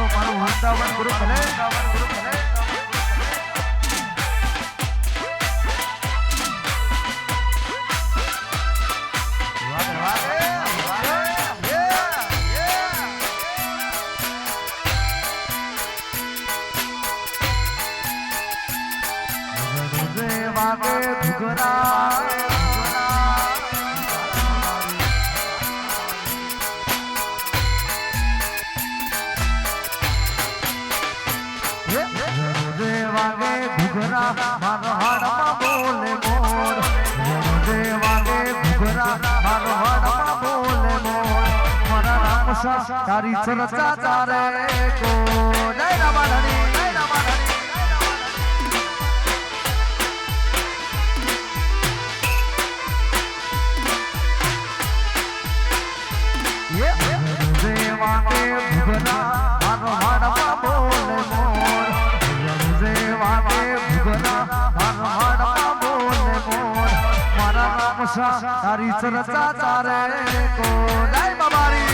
મારું વૃંદાવન ગુરુ ભલે વાગે ઘુઘરા વાગે ઘુઘરા મારો હાડમાં બોલે મોર વાગે ઘુઘરા મારો હાડમાં બોલે મોર મારા રામ સા તારી ચર્ચા ચારે કો જય રામાધણી જય રામાધણી વાગે ઘુઘરા મારો હાડમાં બોલે મોર વાગે ઘુઘરા મારો હાડમાં બોલે મોર મારા નામ સા તારી ચર્ચા ચારે કો જય બાબારી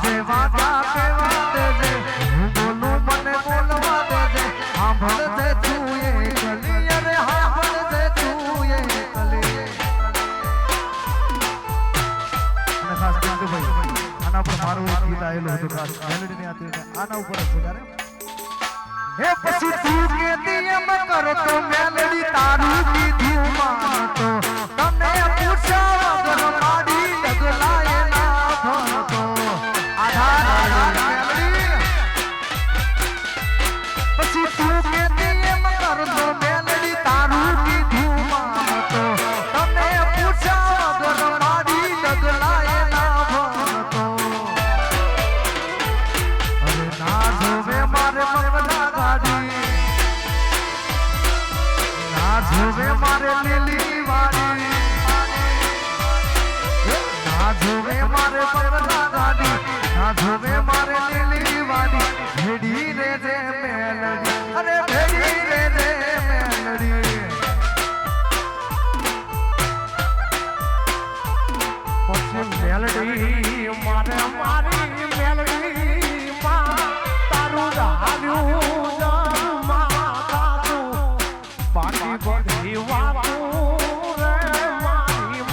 હાલજે વાજા કેવા દેજે હું બોલું મને બોલવા દેજે સાંભળજે તું એ કલી અરે સાંભળજે તું એ કલી અને ખાસ ચંદુભાઈ આના પર મારું એક ગીત આવેલું હતું ખાસ મેલેડી ને આતી આના ઉપર જ છે હે પછી તું કેતી એમ કરતો મેલેડી તારું કીધું માનતો તને પૂછ્યા વગર માડી ડગલાય ના ભરતો આધાર મેલેડી પછી તું કેતી એમ કરતો મેલેડી તારું કીધું માનતો તને પૂછ્યા વગર માડી ડગલાય ના ભરતો અરે ના જોવે મારે મગના જોવે મારે લીલી વાડી ના જોવે મારે પગલા ગાડી ના જોવે મારે લીલી વાડી ભેડી રે જે મેલડી અરે ભેડી રે જે મેલડી પછી મેલડી મારે મારી મેલડી માં તારું ધાર્યું બધી વાતો રે મારી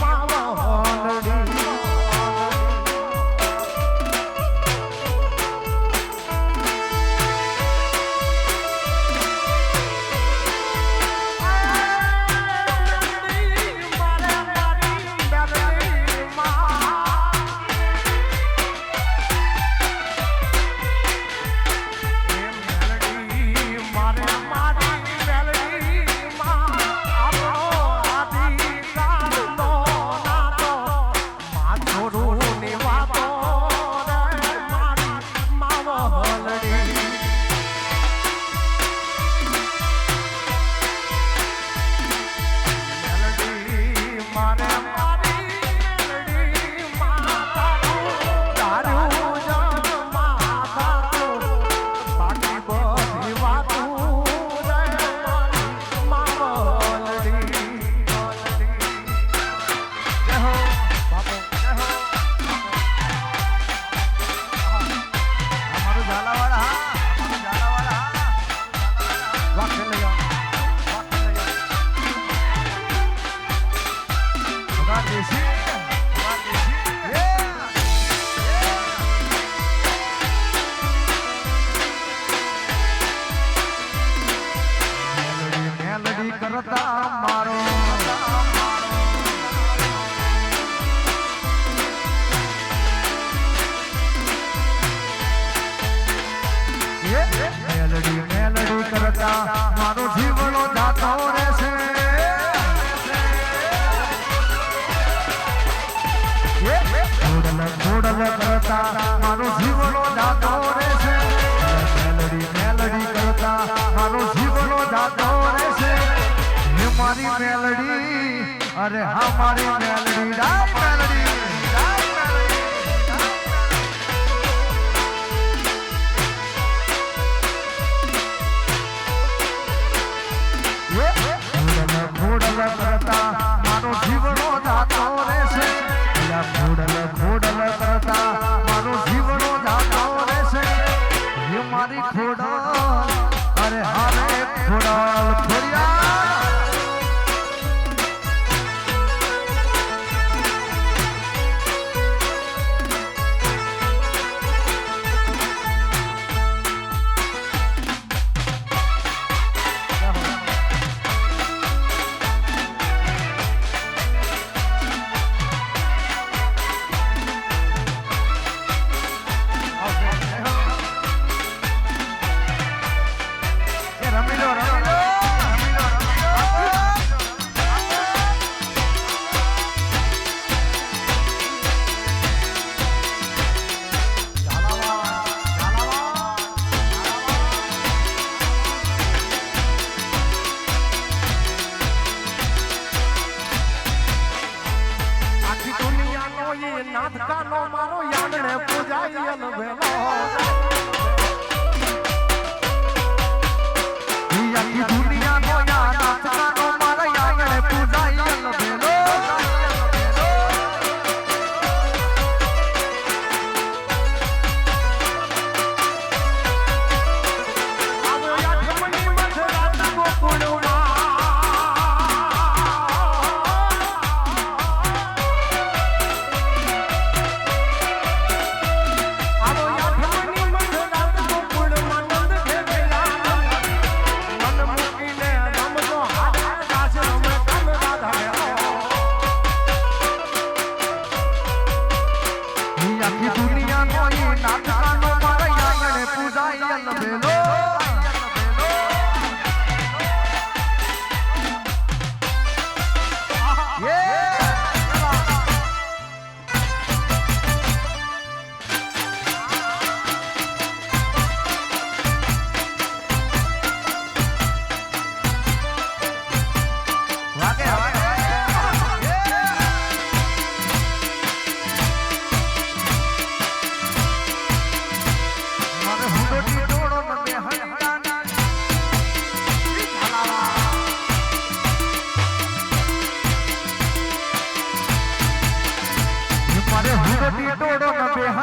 માવલડી મેલડી કરતા મારો જીવનો જાતો રહેશે ખોડલ કરતા મારો જીવનો જાતો રહેશે મેલડી કરતા મારો જીવનો જાતો રહેશે હે મારી મેલડી અરે હા મારી મેલડી મેલડી ખોડલ કરતા મારો જીવનો જાતો રહેશે ખોડલ કરતા મારો જીવનો જાતો રહેશે હે મારી ખોડલ અરે હારે ખોડલ ખોડિયા નાથકાનો મારો યાદને પૂજાય વેલો આખી દુનિયાનો નાથકાનો મારો યાદને પૂજાય વેલો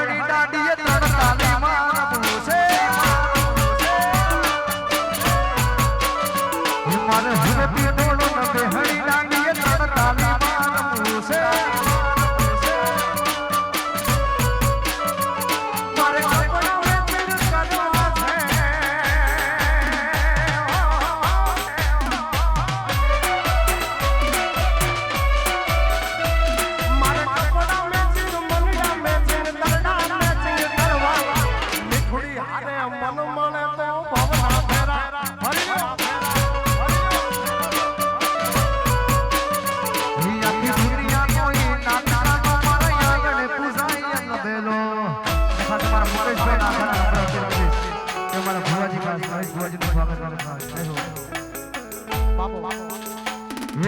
બેહણી દાડીએ ત્રણ તાલી મારવું છે મારે હરતી ડોળો ન બેહણી દાડીએ ત્રણ તાલી મારવું છે મારે કપડા વેચીને કરવા છે મારે કપડા વેચીને મનડા વેચીને દરડા વેચીને કરવા મીઠડી હારે મન મળે તો ભવના ફેરા હરિયો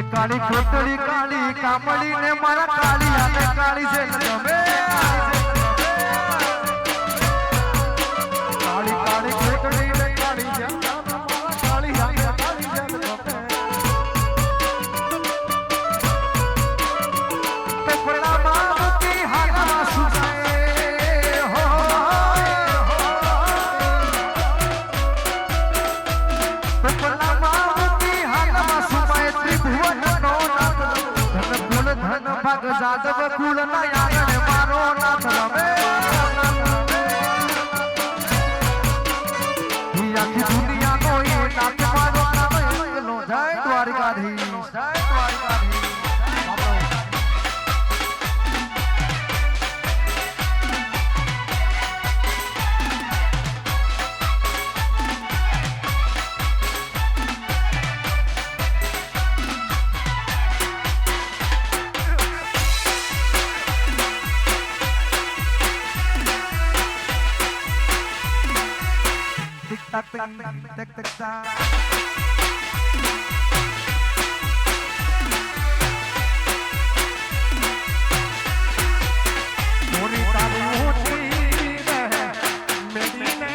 કાળી કોટડી કાળી કામળી ને મારા કાળી અને કાળી છે તમે કાળી કાળી કોટડી ને કાળી છે મારા કાળી અને કાળી છે તમે પેપડા મામતી હાલા સુજાય હો પેપડા મામતી હાલા સુજાય ત્રિભુવન ધન ભાગ જાદવ કુળ ના આગળ મારો નાથ રમે આખી દુનિયા નો એ નાથ મારો નામ એકલો જય દ્વારકાધીશ જય Dwarkadhish tak tak tak tak tak Mori tabu hoti ne medine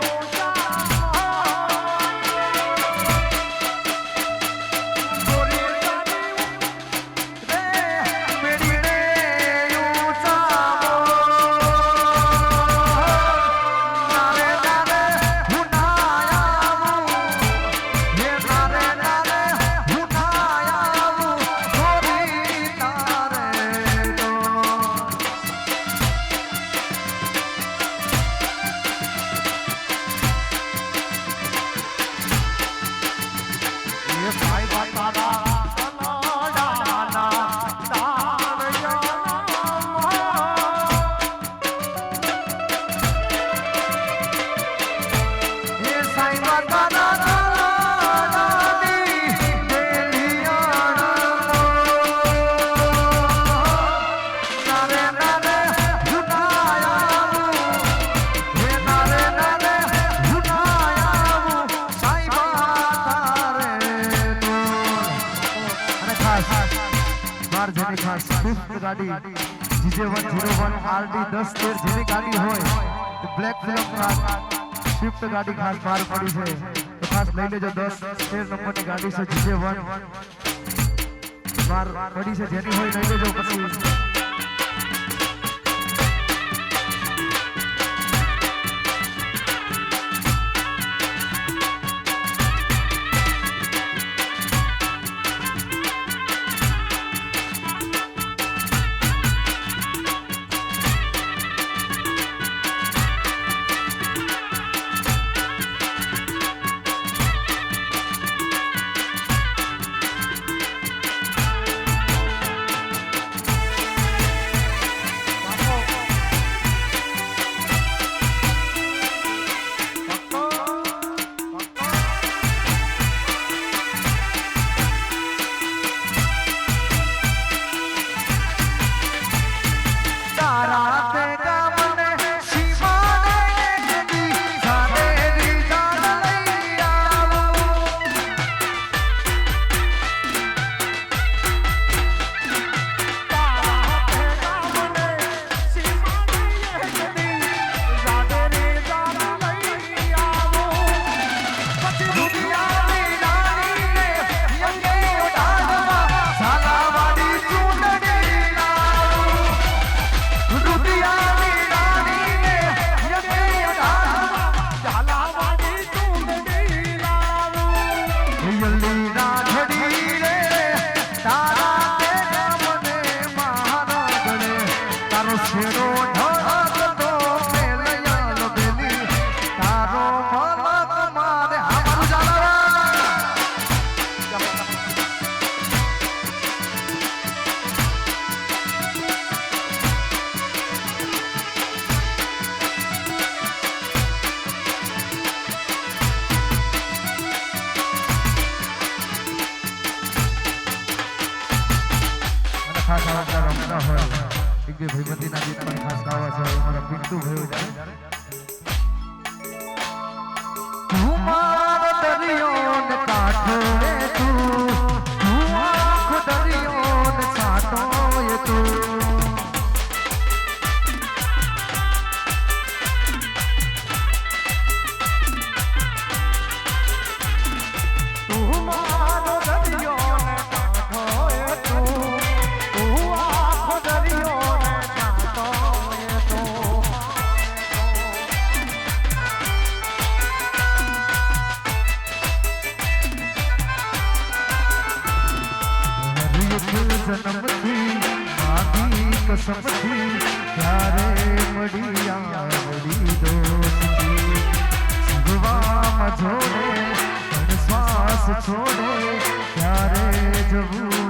oja Mori tabu ne medine oja गाड़ी GJ101 RD 10 13 જેની ગાડી હોય તો બ્લેક ફિલ્મ સ્વિફ્ટ ગાડી ખાસ બહાર પડી છે તો ખાસ લઈ લેજો 10 13 નંબરની ગાડી છે GJ1 બહાર પડી છે જેની હોય લઈ લેજો પછી ગાતા હોય એક બે ભાઈબંધીના ગીત પણ ખાસ ગાવા છે અમારા પિન્ટુ ભાઈઓ જ્યારે તું મારો દરિયો ને કાંઠો રે તું આખો દરિયો ને છાંટો એ તું જન્મથી માગી કસમથી ત્યારે મળી આવડી દોસ્તી જીવવામાં જોડે શ્વાસ છોડે ત્યારે જવું